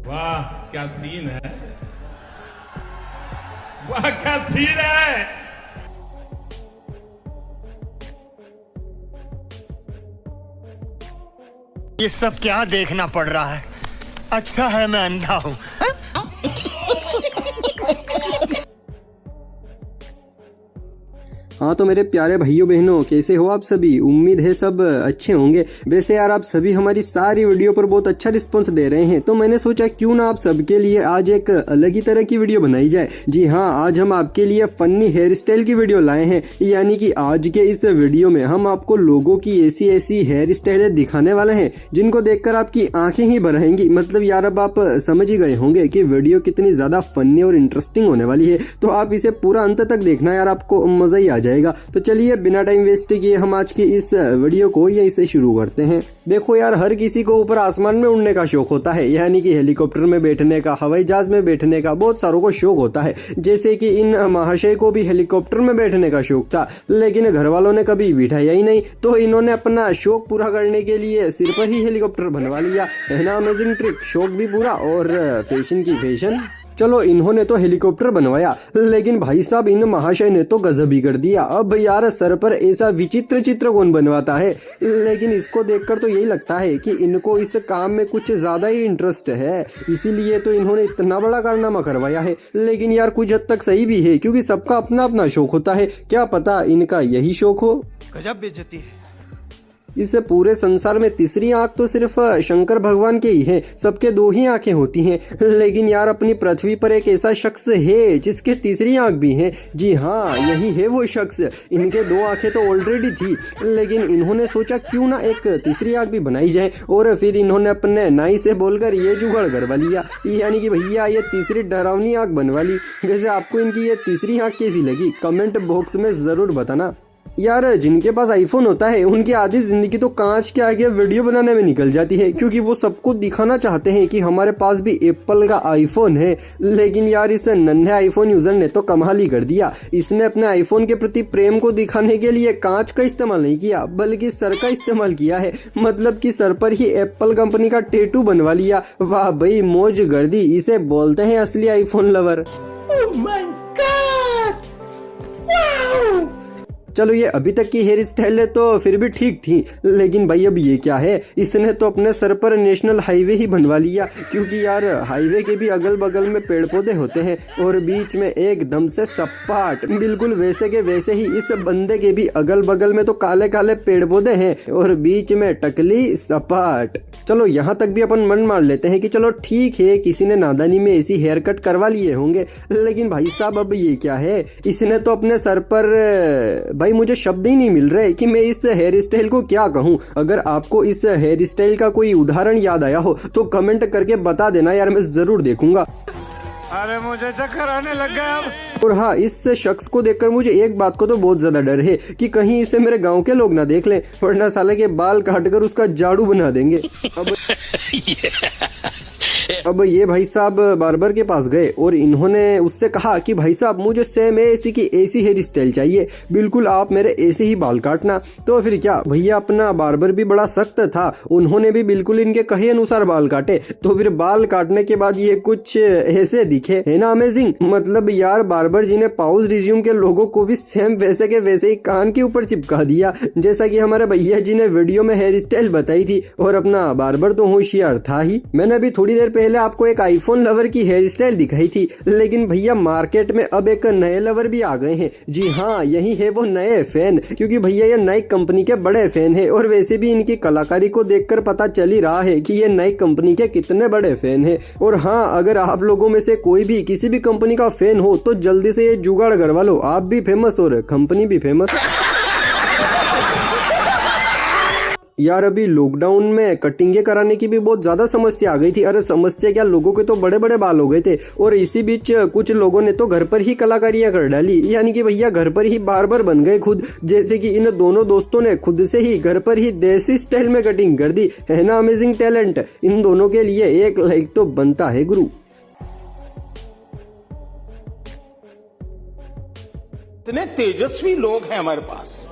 वाह क्या सीन है, वाह क्या सीन है। ये सब क्या देखना पड़ रहा है? अच्छा है मैं अंधा हूँ। हाँ तो मेरे प्यारे भाइयों बहनों, कैसे हो आप सभी? उम्मीद है सब अच्छे होंगे। वैसे यार आप सभी हमारी सारी वीडियो पर बहुत अच्छा रिस्पांस दे रहे हैं, तो मैंने सोचा क्यों ना आप सबके लिए आज एक अलग ही तरह की वीडियो बनाई जाए। जी हाँ, आज हम आपके लिए फनी हेयर स्टाइल की वीडियो लाए हैं। यानी कि आज के इस वीडियो में हम आपको लोगों की ऐसी ऐसी हेयर स्टाइलें दिखाने वाले हैं जिनको देखकर आपकी आंखें ही भर आएंगी। मतलब यार अब आप समझ ही गए होंगे कि वीडियो कितनी ज्यादा फनी और इंटरेस्टिंग होने वाली है, तो आप इसे पूरा अंत तक देखना यार, आपको मजा ही आ जाएगा। तो चलिए बिना टाइम वेस्ट किए हम आज की इस वीडियो को यहीं से शुरू करते हैं। देखो यार, हर किसी को ऊपर आसमान में उड़ने का शौक होता है, यानी कि हेलीकॉप्टर में बैठने का, हवाई जहाज में बैठने का बहुत सारों को शौक होता है। जैसे कि इन महाशय को भी हेलीकॉप्टर में बैठने का शौक था, लेकिन घर वालों ने कभी बिठाया ही नहीं, तो इन्होंने अपना शौक पूरा करने के लिए सिर पर ही हेलीकॉप्टर बनवा लिया। है ना अमेजिंग ट्रिक? शौक भी पूरा और फैशन की फैशन। चलो इन्होंने तो हेलीकॉप्टर बनवाया, लेकिन भाई साहब इन महाशय ने तो गजब ही कर दिया। अब यार सर पर ऐसा विचित्र चित्र कौन बनवाता है? लेकिन इसको देखकर तो यही लगता है कि इनको इस काम में कुछ ज्यादा ही इंटरेस्ट है, इसीलिए तो इन्होंने इतना बड़ा कारनामा करवाया है। लेकिन यार कुछ हद तक सही भी है, क्योंकि सबका अपना अपना शौक होता है, क्या पता इनका यही शौक हो। गजब बेइज्जती है। इस पूरे संसार में तीसरी आंख तो सिर्फ शंकर भगवान के ही है, सबके दो ही आंखें होती हैं। लेकिन यार अपनी पृथ्वी पर एक ऐसा शख्स है जिसके तीसरी आंख भी है। जी हाँ, यही है वो शख्स। इनके दो आंखें तो ऑलरेडी थी, लेकिन इन्होंने सोचा क्यों ना एक तीसरी आंख भी बनाई जाए, और फिर इन्होंने अपने नाई से बोलकर ये जुगाड़ करवा लिया, यानी कि भैया ये तीसरी डरावनी आंख बनवा ली। वैसे आपको इनकी ये तीसरी आंख कैसी लगी? कमेंट बॉक्स में जरूर बताना। यार जिनके पास आईफोन होता है उनकी आधी जिंदगी तो कांच के आगे वीडियो बनाने में निकल जाती है, क्योंकि वो सबको दिखाना चाहते हैं कि हमारे पास भी एप्पल का आईफोन है। लेकिन यार इस नन्हे आईफोन यूजर ने तो कमाल ही कर दिया। इसने अपने आईफोन के प्रति प्रेम को दिखाने के लिए कांच का इस्तेमाल नहीं किया, बल्कि सर का इस्तेमाल किया है। मतलब कि सर पर ही एप्पल कंपनी का टैटू बनवा लिया। वाह भाई, मौज गर्दी, इसे बोलते हैं असली iPhone lover. Oh my God! Wow! चलो ये अभी तक की हेयर स्टाइल है तो फिर भी ठीक थी, लेकिन भाई अब ये क्या है? इसने तो अपने सर पर नेशनल हाईवे ही बनवा लिया, क्योंकि यार हाईवे के भी अगल बगल में पेड़ पौधे होते हैं और बीच में एकदम से सपाट, बिल्कुल वैसे के वैसे ही इस बंदे के भी अगल बगल में तो काले काले पेड़ पौधे हैं और बीच में टकली सपाट। चलो यहाँ तक भी अपन मन मार लेते हैं कि चलो ठीक है, किसी ने नादानी में ऐसी हेयर कट करवा लिए होंगे। लेकिन भाई साहब अब ये क्या है? इसने तो अपने सर पर, भाई मुझे शब्द ही नहीं मिल रहे कि मैं इस हेयर स्टाइल को क्या कहूँ। अगर आपको इस हेयर स्टाइल का कोई उदाहरण याद आया हो तो कमेंट करके बता देना यार, मैं जरूर देखूंगा। अरे मुझे चक्कर आने लग गया अब। और हाँ, इस शख्स को देखकर मुझे एक बात को तो बहुत ज्यादा डर है कि कहीं इसे मेरे गांव के लोग ना देख लें, वरना साले के बाल काटकर उसका झाड़ू बना देंगे। अब ये भाई साहब बार्बर के पास गए और इन्होंने उससे कहा कि भाई साहब मुझे सेम ऐसी की ऐसी हेयर स्टाइल चाहिए, बिल्कुल आप मेरे ऐसे ही बाल काटना। तो फिर क्या, भैया अपना बार्बर भी बड़ा सख्त था, उन्होंने भी बिल्कुल इनके कहे अनुसार बाल काटे। तो फिर बाल काटने के बाद ये कुछ ऐसे दिखे, है ना अमेजिंग? मतलब यार बार्बर जी ने पाउस रिज्यूम के लोगों को भी सेम वैसे के वैसे ही कान के ऊपर चिपका दिया, जैसा कि हमारे भैया जी ने वीडियो में हेयर स्टाइल बताई थी। और अपना बार्बर तो होशियार था ही। मैंने अभी थोड़ी देर पहले आपको एक आईफोन लवर की हेयर स्टाइल दिखाई थी, लेकिन भैया मार्केट में अब एक नए लवर भी आ गए हैं। जी हाँ, यही है वो नए फैन, क्योंकि भैया ये नई कंपनी के बड़े फैन है। और वैसे भी इनकी कलाकारी को देखकर पता चल ही रहा है कि ये नई कंपनी के कितने बड़े फैन है। और हाँ, अगर आप लोगों में से कोई भी किसी भी कंपनी का फैन हो तो जल्दी से ये जुगाड़ करवा लो, आप भी फेमस और कंपनी भी फेमस। यार अभी लॉकडाउन में कटिंगे कराने की भी बहुत ज्यादा समस्या आ गई थी। अरे समस्या क्या, लोगों के तो बड़े बड़े बाल हो गए थे, और इसी बीच कुछ लोगों ने तो घर पर ही कलाकारियां कर डाली, यानी कि भैया घर पर ही बार्बर बन गए खुद। जैसे कि इन दोनों दोस्तों ने खुद से ही घर पर ही देसी स्टाइल में कटिंग कर दी। है ना अमेजिंग टैलेंट? इन दोनों के लिए एक लाइक तो बनता है गुरु। इतने तेजस्वी लोग हैं हमारे पास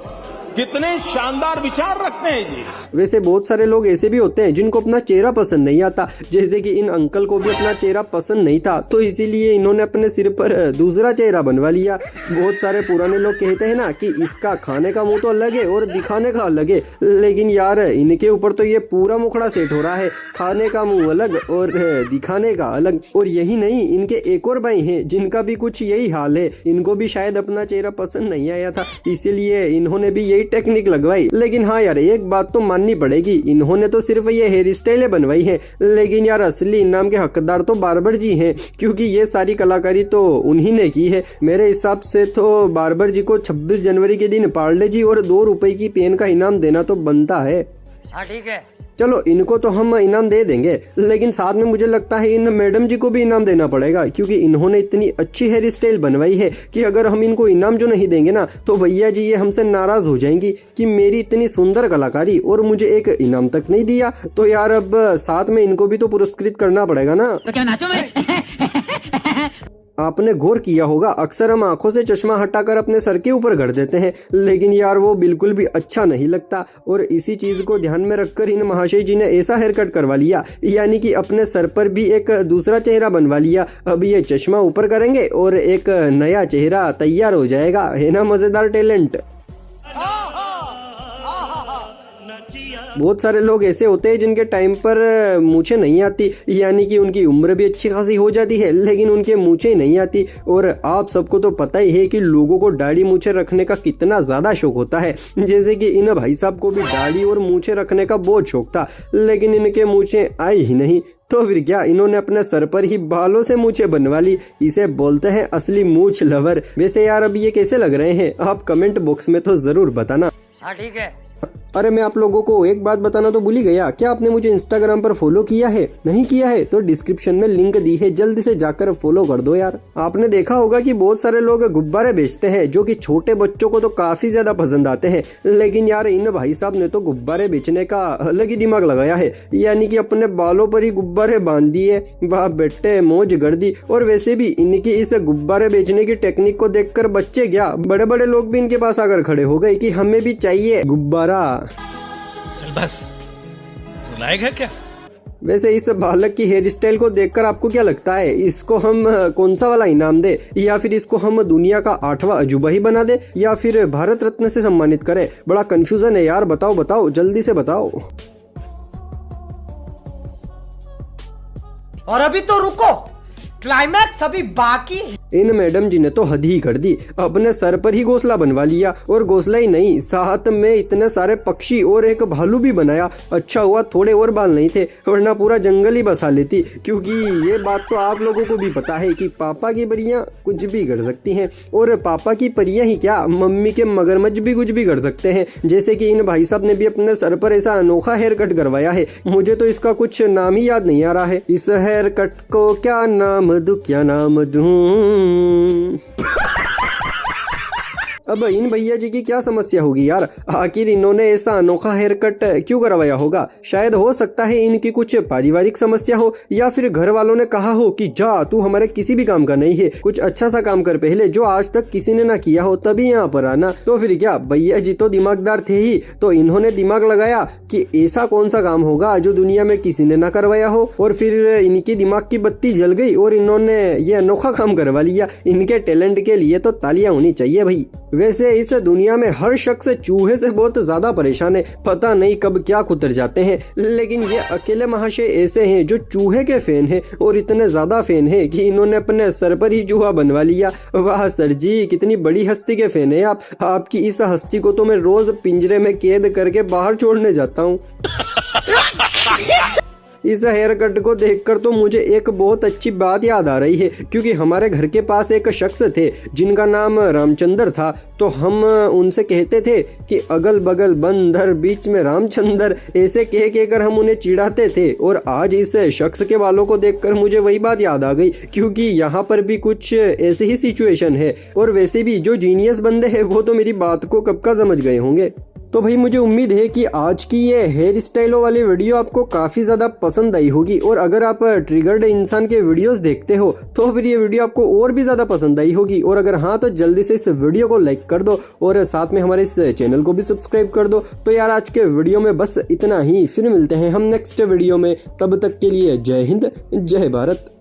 कितने शानदार विचार रखते हैं जी। वैसे बहुत सारे लोग ऐसे भी होते हैं जिनको अपना चेहरा पसंद नहीं आता, जैसे कि इन अंकल को भी अपना चेहरा पसंद नहीं था, तो इसीलिए इन्होंने अपने सिर पर दूसरा चेहरा बनवा लिया। बहुत सारे पुराने लोग कहते हैं ना कि इसका खाने का मुंह तो अलग है और दिखाने का अलग है, लेकिन यार इनके ऊपर तो ये पूरा मुखड़ा सेट हो रहा है, खाने का मुंह अलग और दिखाने का अलग। और यही नहीं, इनके एक और भाई हैं जिनका भी कुछ यही हाल है, इनको भी शायद अपना चेहरा पसंद नहीं आया था, इसीलिए इन्होंने भी यही टेक्निक लगवाई। लेकिन हाँ यार, एक बात तो माननी पड़ेगी, इन्होंने तो सिर्फ ये हेयर स्टाइल बनवाई है, लेकिन यार असली इनाम के हकदार तो बार्बर जी हैं, क्योंकि ये सारी कलाकारी तो उन्हीं ने की है। मेरे हिसाब से तो बार्बर जी को 26 जनवरी के दिन पार्ले जी और 2 रुपए की पेन का इनाम देना तो बनता है। हाँ ठीक है, चलो इनको तो हम इनाम दे देंगे, लेकिन साथ में मुझे लगता है इन मैडम जी को भी इनाम देना पड़ेगा, क्योंकि इन्होंने इतनी अच्छी हेयर स्टाइल बनवाई है कि अगर हम इनको इनाम जो नहीं देंगे ना, तो भैया जी ये हमसे नाराज हो जाएंगी कि मेरी इतनी सुंदर कलाकारी और मुझे एक इनाम तक नहीं दिया। तो यार अब साथ में इनको भी तो पुरस्कृत करना पड़ेगा ना। तो क्या नाचो मैं? आपने गौर किया होगा, अक्सर हम आंखों से चश्मा हटाकर अपने सर के ऊपर गढ़ देते हैं, लेकिन यार वो बिल्कुल भी अच्छा नहीं लगता। और इसी चीज को ध्यान में रखकर इन महाशय जी ने ऐसा हेयर कट करवा लिया, यानी कि अपने सर पर भी एक दूसरा चेहरा बनवा लिया। अब ये चश्मा ऊपर करेंगे और एक नया चेहरा तैयार हो जाएगा। है ना मजेदार टैलेंट। बहुत सारे लोग ऐसे होते हैं जिनके टाइम पर मूछें नहीं आती, यानी कि उनकी उम्र भी अच्छी खासी हो जाती है, लेकिन उनके मूछें नहीं आती। और आप सबको तो पता ही है कि लोगों को दाढ़ी मूछें रखने का कितना ज्यादा शौक होता है, जैसे कि इन भाई साहब को भी दाढ़ी और मूछें रखने का बहुत शौक था, लेकिन इनके मूछें आई ही नहीं। तो फिर क्या, इन्होंने अपने सर पर ही बालों से मूछें बनवा ली। इसे बोलते हैं असली मूछ लवर। वैसे यार अब ये कैसे लग रहे हैं, आप कमेंट बॉक्स में तो जरूर बताना। हाँ ठीक है। अरे मैं आप लोगों को एक बात बताना तो भूल ही गया, क्या आपने मुझे इंस्टाग्राम पर फॉलो किया है? नहीं किया है तो डिस्क्रिप्शन में लिंक दी है, जल्दी से जाकर फॉलो कर दो यार। आपने देखा होगा कि बहुत सारे लोग गुब्बारे बेचते हैं जो कि छोटे बच्चों को तो काफी ज्यादा पसंद आते हैं, लेकिन यार इन भाई साहब ने तो गुब्बारे बेचने का अलग ही दिमाग लगाया है, यानी कि अपने बालों पर ही गुब्बारे बांध दिए। वाह बेटे, मौज कर दी। और वैसे भी इनकी इस गुब्बारे बेचने की टेक्निक को देखकर बच्चे क्या, बड़े बड़े लोग भी इनके पास आकर खड़े हो गए कि हमें भी चाहिए गुब्बारा। चल बस, सुनाएगा क्या? वैसे इस बालक की हेयर स्टाइल को देखकर आपको क्या लगता है, इसको हम कौन सा वाला इनाम दे, या फिर इसको हम दुनिया का 8वां अजूबा ही बना दे, या फिर भारत रत्न से सम्मानित करें? बड़ा कंफ्यूजन है यार, बताओ बताओ, जल्दी से बताओ। और अभी तो रुको, क्लाइमैक्स अभी बाकी है। इन मैडम जी ने तो हद ही कर दी, अपने सर पर ही घोंसला बनवा लिया, और घोंसला ही नहीं, साथ में इतने सारे पक्षी और एक भालू भी बनाया। अच्छा हुआ थोड़े और बाल नहीं थे, वरना पूरा जंगल ही बसा लेती, क्योंकि ये बात तो आप लोगों को भी पता है कि पापा की परियां कुछ भी कर सकती हैं, और पापा की परियां ही क्या, मम्मी के मगरमच्छ भी कुछ भी कर सकते हैं। जैसे कि इन भाई साहब ने भी अपने सर पर ऐसा अनोखा हेयर कट करवाया है, मुझे तो इसका कुछ नाम ही याद नहीं आ रहा है। इस हेयर कट को क्या नाम दूं, क्या नाम दूं? अब इन भैया जी की क्या समस्या होगी यार, आखिर इन्होंने ऐसा अनोखा हेयर कट क्यों करवाया होगा? शायद हो सकता है इनकी कुछ पारिवारिक समस्या हो, या फिर घर वालों ने कहा हो कि जा तू हमारे किसी भी काम का नहीं है, कुछ अच्छा सा काम कर पहले जो आज तक किसी ने ना किया हो, तभी यहाँ पर आना। तो फिर क्या, भैया जी तो दिमागदार थे ही, तो इन्होंने दिमाग लगाया कि ऐसा कौन सा काम होगा जो दुनिया में किसी ने ना करवाया हो, और फिर इनकी दिमाग की बत्ती जल गई और इन्होंने ये अनोखा काम करवा लिया। इनके टैलेंट के लिए तो तालियां होनी चाहिए भाई। वैसे इस दुनिया में हर शख्स चूहे से बहुत ज्यादा परेशान है, पता नहीं कब क्या कुतर जाते हैं, लेकिन ये अकेले महाशय ऐसे हैं जो चूहे के फैन हैं, और इतने ज्यादा फैन हैं कि इन्होंने अपने सर पर ही चूहा बनवा लिया। वाह सर जी, कितनी बड़ी हस्ती के फैन है आप। आपकी इस हस्ती को तो मैं रोज पिंजरे में कैद करके बाहर छोड़ने जाता हूँ। इस हेयर कट को देखकर तो मुझे एक बहुत अच्छी बात याद आ रही है, क्योंकि हमारे घर के पास एक शख्स थे जिनका नाम रामचंद्र था, तो हम उनसे कहते थे कि अगल बगल बंदर बीच में रामचंद्र, ऐसे कहकर हम उन्हें चिढ़ाते थे। और आज इस शख्स के बालों को देखकर मुझे वही बात याद आ गई, क्योंकि यहाँ पर भी कुछ ऐसी ही सिचुएशन है। और वैसे भी जो जीनियस बंदे हैं वो तो मेरी बात को कब का समझ गए होंगे। तो भाई मुझे उम्मीद है कि आज की ये हेयर स्टाइलों वाली वीडियो आपको काफी ज्यादा पसंद आई होगी, और अगर आप ट्रिगर्ड इंसान के वीडियोस देखते हो तो फिर ये वीडियो आपको और भी ज्यादा पसंद आई होगी। और अगर हाँ तो जल्दी से इस वीडियो को लाइक कर दो और साथ में हमारे इस चैनल को भी सब्सक्राइब कर दो। तो यार आज के वीडियो में बस इतना ही, फिर मिलते हैं हम नेक्स्ट वीडियो में, तब तक के लिए जय हिंद जय भारत।